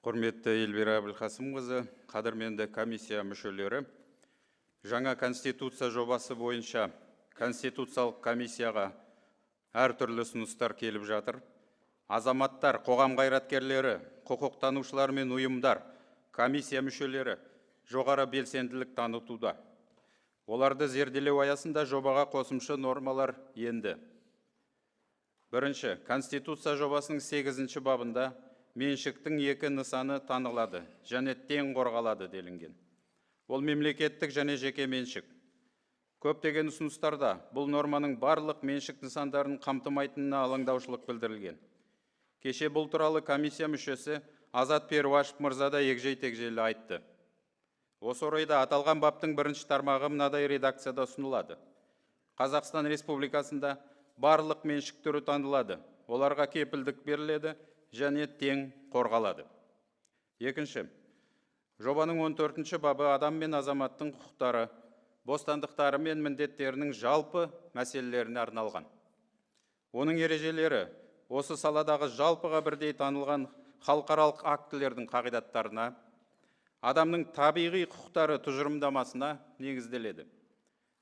Құрметті Эльвира Әбілқасымқызы, қадірменді комиссия мүшелері, жаңа конституция жобасы бойынша конституциялық комиссияға әртүрлі ұсыныстар келіп жатыр. Азаматтар, қоғам қайраткерлері, құқықтанушылар мен ұйымдар, комиссия мүшелері жоғары белсенділік танытуда. Оларды зерделеу аясында жобаға қосымша нормалар енді. Бірінші, конституция жобасының 8-ші бабында меншіктің екі нысаны танылады және тең қорғалады делінген. Ол мемлекеттік және жеке меншік. Көптеген ұсыныстарда бұл норманың барлық меншік нысандарын қамтымайтынына алаңдаушылық білдірілген. Кеше бұл туралы комиссия мүшесі Азат Перуашев мырза да егжей-тегжейлі айтты. Осы орайда аталған баптың 1-ші тармағы мынадай редакцияда ұсынылады. Қазақстан Республикасында барлық меншік түрі танылады, оларға кепілдік беріледі және тең қорғалады. Екінші, жобаның 14-ші бабы адам мен азаматтың құқықтары, бостандықтары мен міндеттерінің жалпы мәселелеріне арналған. Оның ережелері осы саладағы жалпыға бірдей танылған халықаралық актілердің қағидаттарына, адамның табиғи құқықтары тұжырымдамасына негізделеді.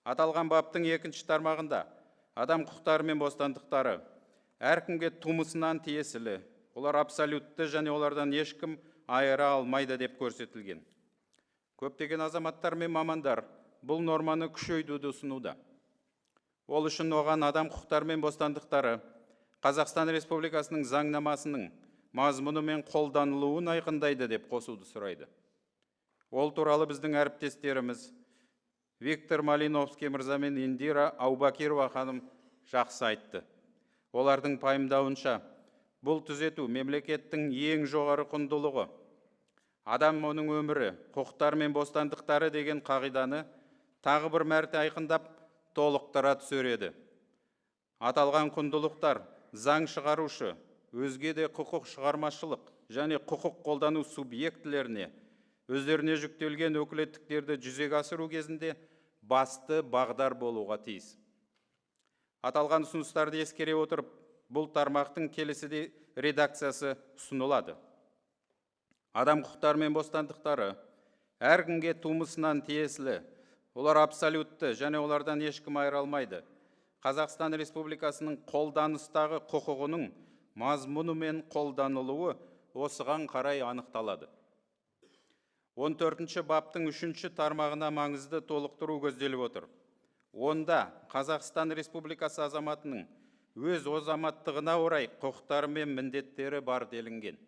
Аталған баптың 2-ші тармағында адам құқықтары мен бостандықтары әркімге тумысынан тиесілі, олар абсолютті және олардан ешкім айыра алмайды деп көрсетілген. Көптеген азаматтар мен мамандар бұл норманы күшейтуді ұсынуда. Ол үшін оған адам құқықтары мен бостандықтары Қазақстан Республикасының заңнамасының мазмұны мен қолданылуын айқындайды деп қосуды сұрайды. Ол туралы біздің әріптестеріміз Виктор Малиновский мырза мен Индира Аубакирова ханым жақсы айтты. Олардың пайымдауынша, бұл түзету мемлекеттің ең жоғары құндылығы, адам оның өмірі, құқықтар мен бостандықтары деген қағиданы тағы бір мәрте айқындап, толықтыра түсіреді. Аталған құндылықтар заң шығарушы, өзге де құқық шығармашылық және құқық қолдану субъектілеріне өздеріне жүктелген өкілеттіктерді жүзеге асыру кезінде басты бағдар болуға тиіс. Аталған ұсыныстарды ескере отырып, бұл тармақтың келесі редакциясы ұсынылады. Адам құқықтары мен бостандықтары әркімге тумысынан тиесілі, олар абсолютті және олардан ешкім айыра алмайды. Қазақстан Республикасының қолданыстағы құқығының мазмұны мен қолданылуы осыған қарай анықталады. 14-ші баптың 3-ші тармағына маңызды толықтыру көзделіп отыр. Онда Қазақстан Республикасы азаматының өз азаматтығына орай құқықтары мен міндеттері бар делінген.